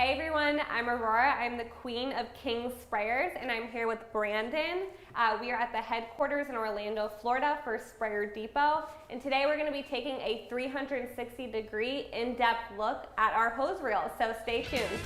Hey everyone, I'm Aurora. I'm the queen of King Sprayers, and I'm here with Brandon. We are at the headquarters in Orlando, Florida for Sprayer Depot, and today we're going to be taking a 360-degree in-depth look at our hose reel, so stay tuned.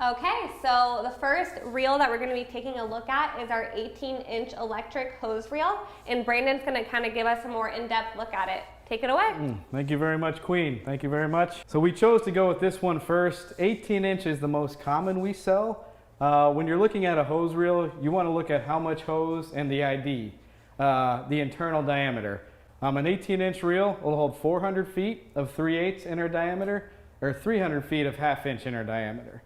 Okay, so the first reel that we're going to be taking a look at is our 18-inch electric hose reel, and Brandon's going to kind of give us a more in-depth look at it. Take it away. Thank you very much, Queen. Thank you very much. So we chose to go with this one first. 18 inch is the most common we sell. When you're looking at a hose reel, you want to look at how much hose and the ID, the internal diameter. An 18-inch reel will hold 400 feet of 3/8 inner diameter, or 300 feet of 1/2 inch inner diameter.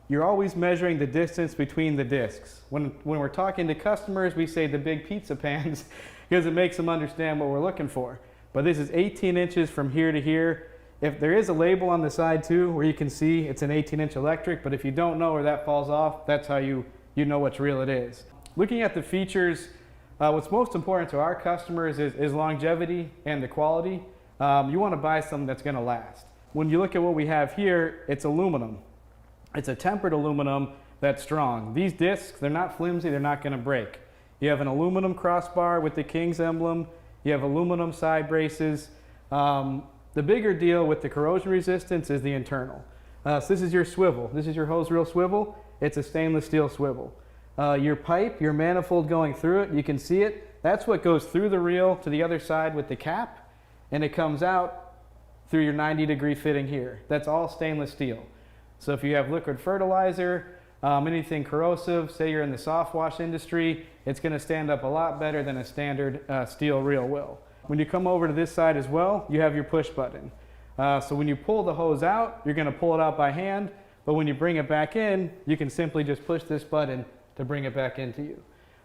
You're always measuring the distance between the discs. When we're talking to customers, we say the big pizza pans because it makes them understand what we're looking for. But this is 18 inches from here to here. If there is a label on the side too, where you can see it's an 18-inch electric, but if you don't know where that falls off, that's how you know which reel it is. Looking at the features, what's most important to our customers is longevity and the quality. You want to buy something that's going to last. When you look at what we have here, it's aluminum. It's a tempered aluminum that's strong. These discs, they're not flimsy, they're not going to break. You have an aluminum crossbar with the King's emblem. You have aluminum side braces. The bigger deal with the corrosion resistance is the internal. So this is your swivel. This is your hose reel swivel. It's a stainless steel swivel. Your pipe, your manifold going through it, you can see it. That's what goes through the reel to the other side with the cap, and it comes out through your 90-degree fitting here. That's all stainless steel. So if you have liquid fertilizer, anything corrosive, say you're in the soft wash industry, it's going to stand up a lot better than a standard steel reel will. When you come over to this side as well, you have your push button. So when you pull the hose out, you're going to pull it out by hand, but when you bring it back in, you can simply just push this button to bring it back into you.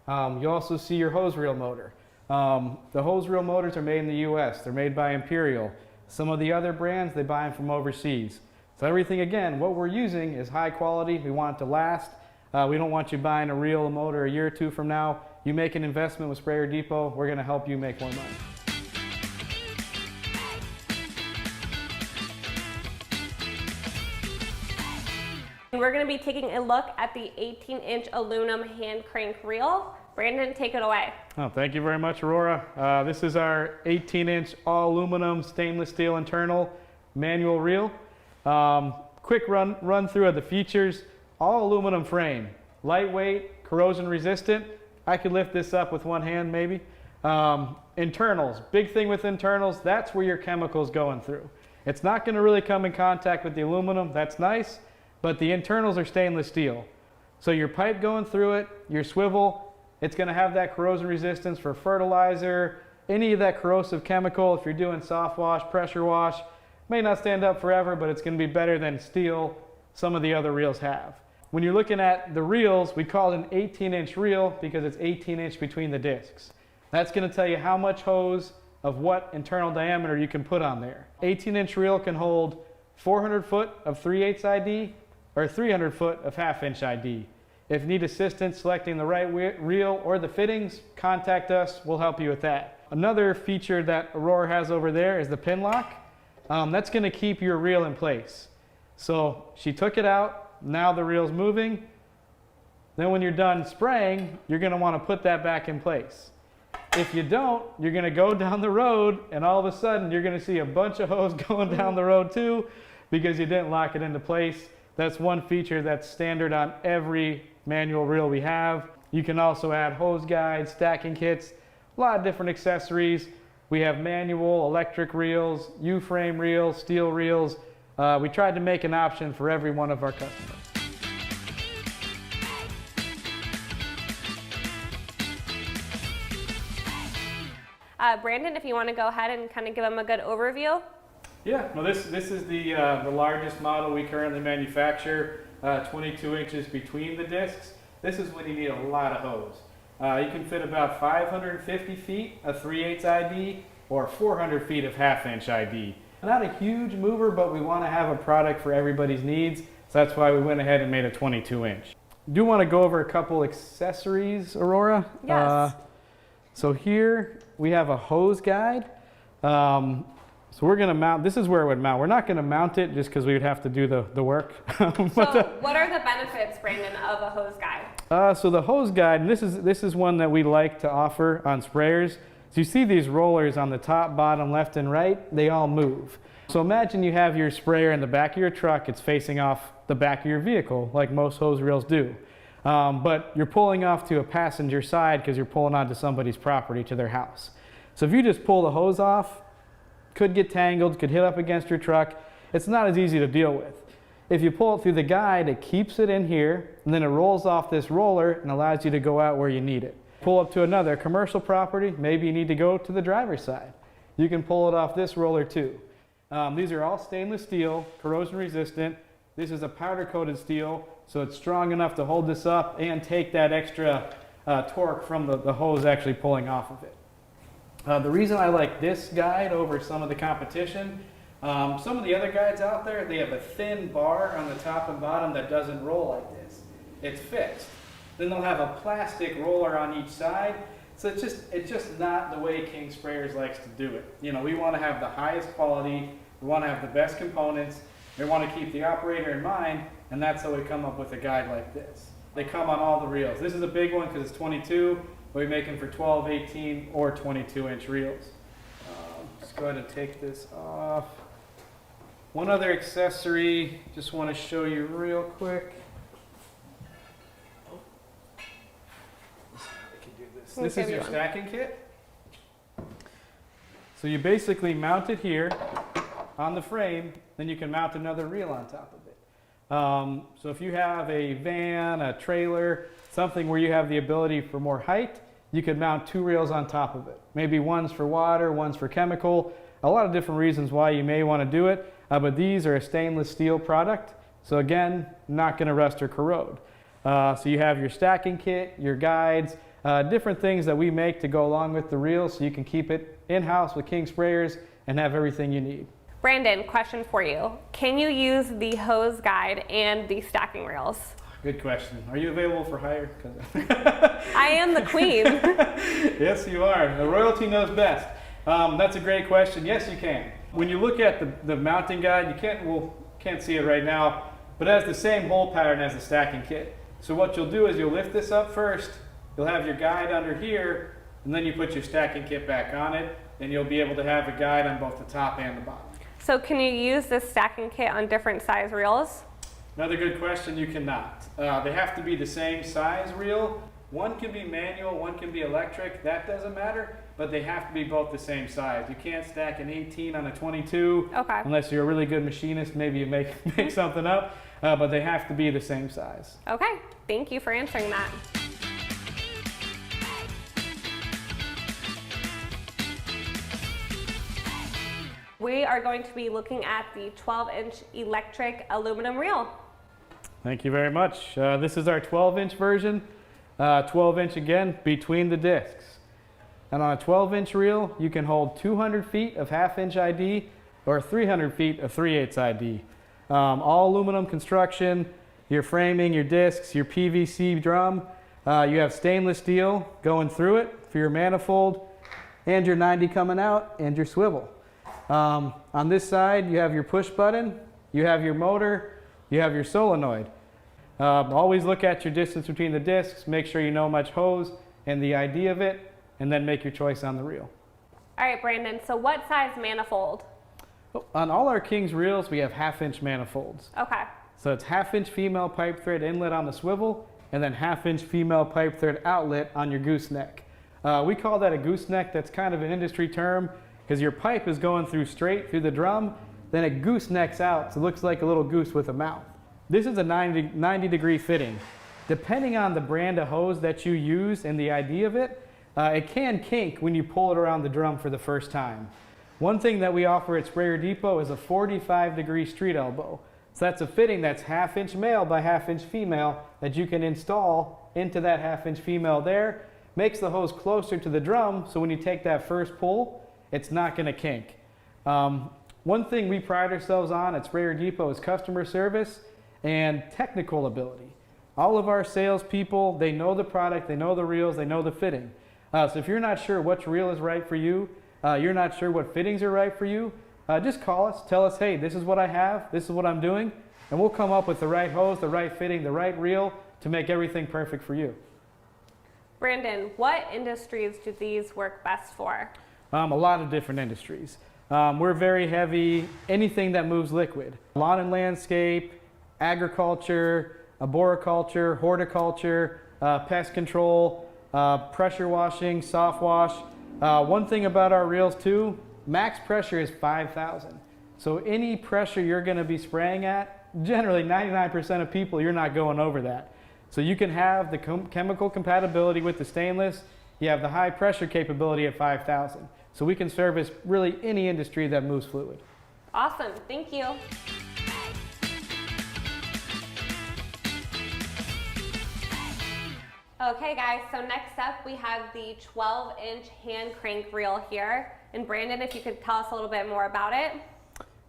You also see your hose reel motor. The hose reel motors are made in the US. They're made by Imperial. Some of the other brands, they buy them from overseas. So everything, again, what we're using is high quality. We want it to last. We don't want you buying a reel, a motor a year or two from now. You make an investment with Sprayer Depot, we're going to help you make more money. We're going to be taking a look at the 18-inch aluminum hand crank reel. Brandon, take it away. Oh, thank you very much, Aurora. This is our 18-inch all aluminum stainless steel internal manual reel. Quick run through of the features. All aluminum frame, lightweight, corrosion resistant. I could lift this up with one hand maybe. Internals, big thing with internals, that's where your chemical's going through. It's not going to really come in contact with the aluminum, that's nice, but the internals are stainless steel. So your pipe going through it, your swivel, it's going to have that corrosion resistance for fertilizer, any of that corrosive chemical. If you're doing soft wash, pressure wash, may not stand up forever, but it's going to be better than steel some of the other reels have. When you're looking at the reels, we call it an 18-inch reel because it's 18-inch between the discs. That's going to tell you how much hose of what internal diameter you can put on there. 18-inch reel can hold 400 foot of 3/8 ID or 300 foot of 1/2 inch ID. If you need assistance selecting the right reel or the fittings, contact us. We'll help you with that. Another feature that Aurora has over there is the pin lock. That's going to keep your reel in place. So she took it out, now the reel's moving. Then when you're done spraying, you're going to want to put that back in place. If you don't, you're going to go down the road and all of a sudden you're going to see a bunch of hose going down the road too because you didn't lock it into place. That's one feature that's standard on every manual reel we have. You can also add hose guides, stacking kits, a lot of different accessories. We have manual, electric reels, UFrame reels, steel reels. We tried to make an option for every one of our customers. Brandon, if you want to go ahead and kind of give them a good overview. Yeah, no, this is the largest model we currently manufacture, 22 inches between the discs. This is when you need a lot of hose. You can fit about 550 feet of 3/8 ID or 400 feet of 1/2 inch ID. Not a huge mover, but we want to have a product for everybody's needs, so that's why we went ahead and made a 22 inch. Do want to go over a couple accessories, Aurora? Yes. So here we have a hose guide. So we're gonna mount, this is where it would mount. We're not gonna mount it just because we would have to do the work. So what are the benefits, Brandon, of a hose guide? So the hose guide, and this is one that we like to offer on sprayers. So you see these rollers on the top, bottom, left, and right, they all move. So imagine you have your sprayer in the back of your truck, it's facing off the back of your vehicle, like most hose reels do. But you're pulling off to a passenger side because you're pulling onto somebody's property, to their house. So if you just pull the hose off, could get tangled, could hit up against your truck. It's not as easy to deal with. If you pull it through the guide, it keeps it in here, and then it rolls off this roller and allows you to go out where you need it. Pull up to another commercial property, maybe you need to go to the driver's side. You can pull it off this roller too. These are all stainless steel, corrosion resistant. This is a powder coated steel, so it's strong enough to hold this up and take that extra torque from the hose actually pulling off of it. The reason I like this guide over some of the competition, some of the other guides out there, they have a thin bar on the top and bottom that doesn't roll like this. It's fixed. Then they'll have a plastic roller on each side. So it's just not the way King Sprayers likes to do it. You know, we want to have the highest quality, we want to have the best components, we want to keep the operator in mind, and that's how we come up with a guide like this. They come on all the reels. This is a big one because it's 22. We make them for 12, 18, or 22-inch reels. Just go ahead and take this off. One other accessory, just want to show you real quick. This is your stacking kit. So you basically mount it here on the frame, then you can mount another reel on top of it. So if you have a van, a trailer, something where you have the ability for more height, you could mount 2 reels on top of it. Maybe one's for water, one's for chemical. A lot of different reasons why you may want to do it, but these are a stainless steel product. So again, not going to rust or corrode. So you have your stacking kit, your guides, different things that we make to go along with the reel so you can keep it in-house with King Sprayers and have everything you need. Brandon, question for you. Can you use the hose guide and the stacking reels? Good question. Are you available for hire? I am the queen. Yes, you are. The royalty knows best. That's a great question. Yes, you can. When you look at the mounting guide, you can't see it right now, but it has the same hole pattern as the stacking kit. So what you'll do is you'll lift this up first, you'll have your guide under here, and then you put your stacking kit back on it, and you'll be able to have a guide on both the top and the bottom. So can you use this stacking kit on different size reels? Another good question, you cannot. They have to be the same size reel. One can be manual, one can be electric, that doesn't matter, but they have to be both the same size. You can't stack an 18 on a 22 unless you're a really good machinist, maybe you make something up, but they have to be the same size. Okay, thank you for answering that. We are going to be looking at the 12-inch electric aluminum reel. Thank you very much. This is our 12-inch version. 12-inch again, between the discs. And on a 12-inch reel, you can hold 200 feet of half-inch ID or 300 feet of 3/8 ID. All aluminum construction, your framing, your discs, your PVC drum. You have stainless steel going through it for your manifold, and your 90 coming out, and your swivel. On this side, you have your push button, you have your motor, you have your solenoid. Always look at your distance between the discs, make sure you know much hose and the ID of it, and then make your choice on the reel. All right, Brandon, so what size manifold? On all our King's reels, we have half-inch manifolds. Okay. So it's half-inch female pipe thread inlet on the swivel, and then half-inch female pipe thread outlet on your gooseneck. We call that a gooseneck. That's kind of an industry term, because your pipe is going through straight through the drum, then it goosenecks out, so it looks like a little goose with a mouth. This is a 90-degree fitting. Depending on the brand of hose that you use and the ID of it, it can kink when you pull it around the drum for the first time. One thing that we offer at Sprayer Depot is a 45-degree street elbow. So that's a fitting that's half-inch male by half-inch female that you can install into that half-inch female there. Makes the hose closer to the drum, so when you take that first pull, it's not going to kink. One thing we pride ourselves on at Sprayer Depot is customer service and technical ability. All of our salespeople, they know the product, they know the reels, they know the fitting. So if you're not sure which reel is right for you, you're not sure what fittings are right for you, just call us, tell us, hey, this is what I have, this is what I'm doing, and we'll come up with the right hose, the right fitting, the right reel to make everything perfect for you. Brandon, what industries do these work best for? A lot of different industries. We're very heavy, anything that moves liquid. Lawn and landscape, agriculture, arboriculture, horticulture, pest control, pressure washing, soft wash. One thing about our reels too, max pressure is 5,000. So any pressure you're going to be spraying at, generally 99% of people, you're not going over that. So you can have the chemical compatibility with the stainless, you have the high pressure capability at 5,000. So we can service really any industry that moves fluid. Awesome, thank you. Okay guys, so next up we have the 12-inch hand crank reel here. And Brandon, if you could tell us a little bit more about it.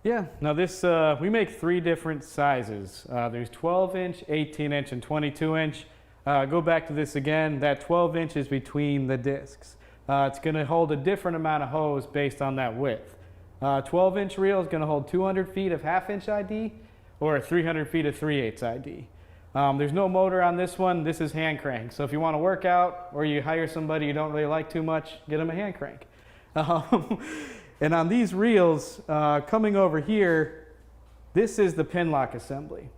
Yeah, now this, we make 3 different sizes. There's 12-inch, 18-inch, and 22-inch. Go back to this again, that 12 inch is between the discs. It's going to hold a different amount of hose based on that width. 12-inch reel is going to hold 200 feet of half-inch ID or 300 feet of 3/8 ID. There's no motor on this one. This is hand crank. So if you want to work out or you hire somebody you don't really like too much, get them a hand crank. And on these reels, coming over here, this is the pin lock assembly.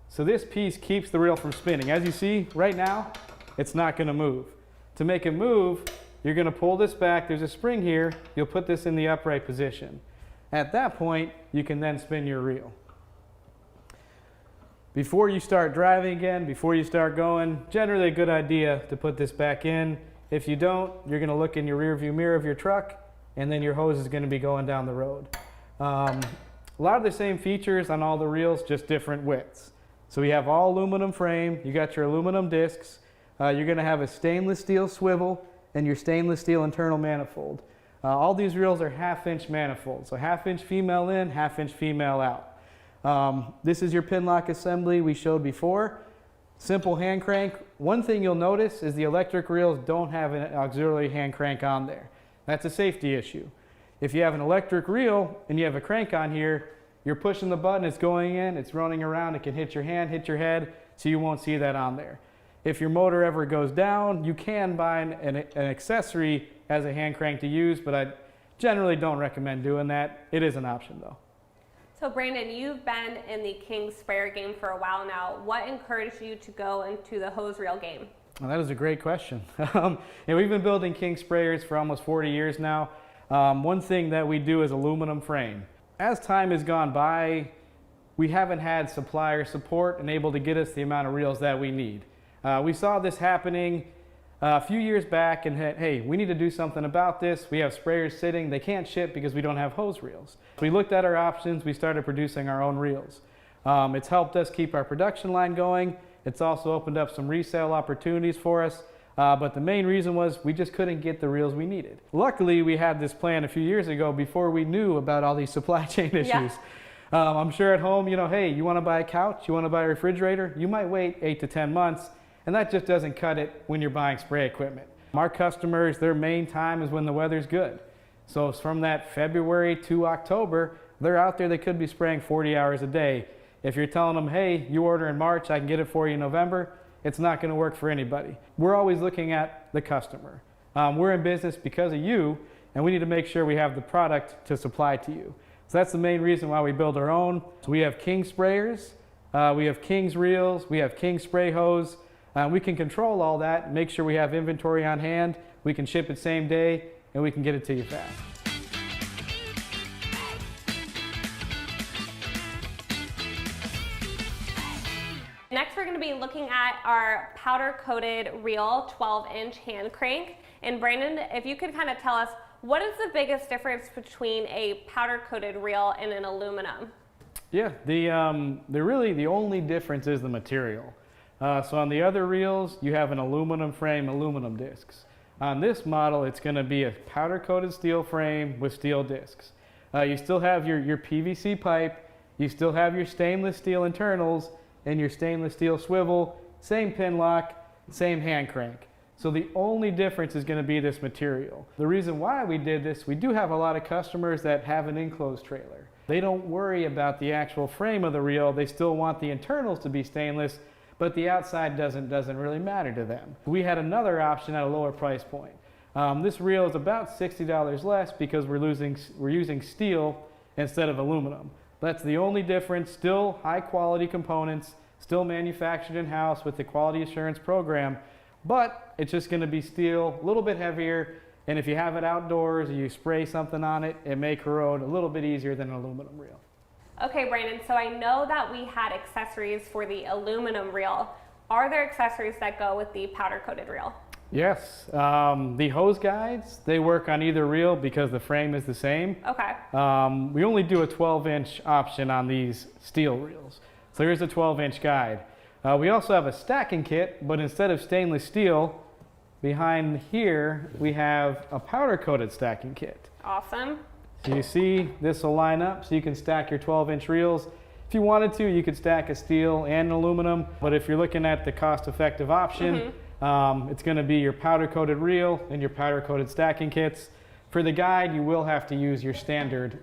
So this piece keeps the reel from spinning. As you see right now, it's not going to move. To make it move, you're going to pull this back. There's a spring here. You'll put this in the upright position. At that point, you can then spin your reel. Before you start driving again, before you start going, generally a good idea to put this back in. If you don't, you're going to look in your rear view mirror of your truck, and then your hose is going to be going down the road. A lot of the same features on all the reels, just different widths. So we have all aluminum frame, you got your aluminum discs, you're going to have a stainless steel swivel and your stainless steel internal manifold. All these reels are half-inch manifolds, so half-inch female in, half-inch female out. This is your pin lock assembly we showed before. Simple hand crank. One thing you'll notice is the electric reels don't have an auxiliary hand crank on there. That's a safety issue. If you have an electric reel and you have a crank on here, you're pushing the button, it's going in, it's running around, it can hit your hand, hit your head, so you won't see that on there. If your motor ever goes down, you can buy an accessory as a hand crank to use, but I generally don't recommend doing that. It is an option though. So Brandon, you've been in the King sprayer game for a while now. What encouraged you to go into the hose reel game? Well, that is a great question. We've been building King sprayers for almost 40 years now. One thing that we do is aluminum frame. As time has gone by, we haven't had supplier support and able to get us the amount of reels that we need. We saw this happening a few years back and hey, we need to do something about this. We have sprayers sitting, they can't ship because we don't have hose reels. We looked at our options, we started producing our own reels. It's helped us keep our production line going. It's also opened up some resale opportunities for us. But the main reason was we just couldn't get the reels we needed. Luckily, we had this plan a few years ago before we knew about all these supply chain issues. Yeah. I'm sure at home, hey, you want to buy a couch, you want to buy a refrigerator, you might wait 8 to 10 months, and that just doesn't cut it when you're buying spray equipment. Our customers, their main time is when the weather's good. So it's from that February to October, they're out there, they could be spraying 40 hours a day. If you're telling them, hey, you order in March, I can get it for you in November, it's not going to work for anybody. We're always looking at the customer. We're in business because of you, and we need to make sure we have the product to supply to you. So that's the main reason why we build our own. So we have King sprayers, we have King's reels, we have King spray hose. We can control all that, make sure we have inventory on hand, we can ship it same day, and we can get it to you fast. Next, we're going to be looking at our powder-coated reel 12-inch hand crank. And Brandon, if you could kind of tell us, what is the biggest difference between a powder-coated reel and an aluminum? Yeah, the only difference is the material. So on the other reels, you have an aluminum frame, aluminum discs. On this model, it's going to be a powder-coated steel frame with steel discs. You still have your PVC pipe, you still have your stainless steel internals, and your stainless steel swivel, same pin lock, same hand crank. So the only difference is going to be this material. The reason why we did this, we do have a lot of customers that have an enclosed trailer. They don't worry about the actual frame of the reel. They still want the internals to be stainless, but the outside doesn't really matter to them. We had another option at a lower price point. This reel is about $60 less because we're using steel instead of aluminum. That's the only difference. Still high quality components, still manufactured in-house with the quality assurance program, but it's just going to be steel, a little bit heavier, and if you have it outdoors or you spray something on it, it may corrode a little bit easier than an aluminum reel. Okay, Brandon, so I know that we had accessories for the aluminum reel. Are there accessories that go with the powder coated reel? Yes, the hose guides, they work on either reel because the frame is the same. Okay. We only do a 12-inch option on these steel reels. So here's a 12-inch guide. We also have a stacking kit, but instead of stainless steel, behind here we have a powder coated stacking kit. Awesome. So you see this will line up so you can stack your 12-inch reels. If you wanted to, you could stack a steel and an aluminum, but if you're looking at the cost-effective option, it's going to be your powder coated reel and your powder coated stacking kits. For the guide, you will have to use your standard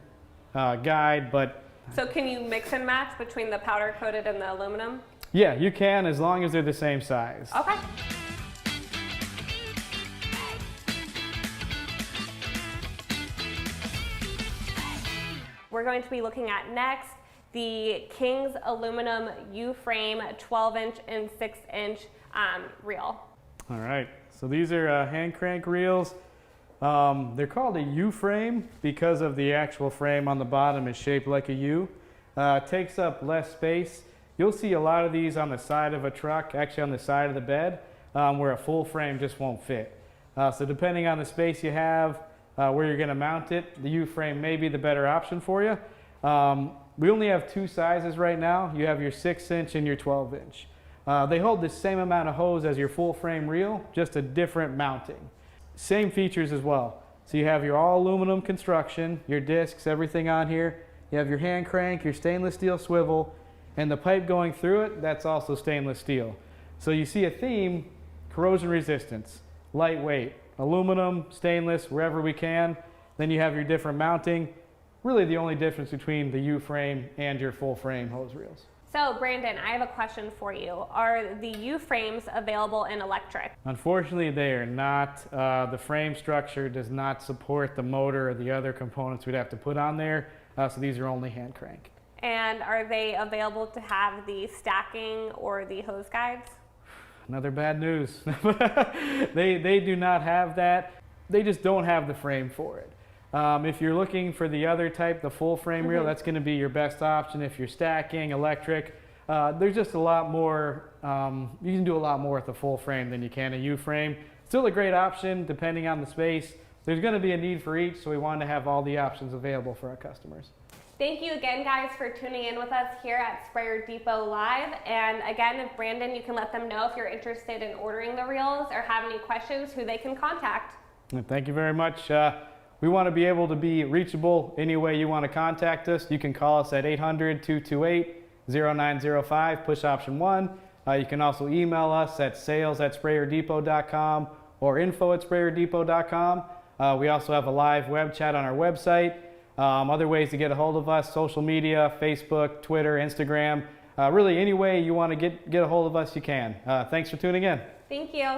guide, but... So can you mix and match between the powder coated and the aluminum? Yeah, you can as long as they're the same size. Okay. We're going to be looking at next the King's aluminum UFrame 12-inch and 6-inch reel. All right, so these are hand crank reels. They're called a UFrame because of the actual frame on the bottom is shaped like a U. Takes up less space. You'll see a lot of these on the side of a truck, actually on the side of the bed, where a full frame just won't fit. So depending on the space you have, where you're going to mount it, the U-frame may be the better option for you. We only have two sizes right now. You have your 6-inch and your 12-inch. They hold the same amount of hose as your full frame reel, just a different mounting. Same features as well. So you have your all aluminum construction, your discs, everything on here. You have your hand crank, your stainless steel swivel, and the pipe going through it, that's also stainless steel. So you see a theme, corrosion resistance, lightweight, aluminum, stainless, wherever we can. Then you have your different mounting. Really the only difference between the U-frame and your full frame hose reels. So Brandon, I have a question for you. Are the U-frames available in electric? Unfortunately, they are not. The frame structure does not support the motor or the other components we'd have to put on there. So these are only hand crank. And are they available to have the stacking or the hose guides? Another bad news. They do not have that. They just don't have the frame for it. If you're looking for the other type, the full frame reel, that's going to be your best option. If you're stacking, electric, there's just a lot more, you can do a lot more with the full frame than you can a U-frame. Still a great option depending on the space. There's going to be a need for each, so we wanted to have all the options available for our customers. Thank you again, guys, for tuning in with us here at Sprayer Depot Live. And again, if Brandon, you can let them know if you're interested in ordering the reels or have any questions, who they can contact. Thank you very much. We want to be able to be reachable any way you want to contact us. You can call us at 800-228-0905, push option 1. You can also email us at sales@sprayerdepot.com or info@sprayerdepot.com. We also have a live web chat on our website. Other ways to get a hold of us, social media, Facebook, Twitter, Instagram. Really any way you want to get a hold of us, you can. Thanks for tuning in. Thank you.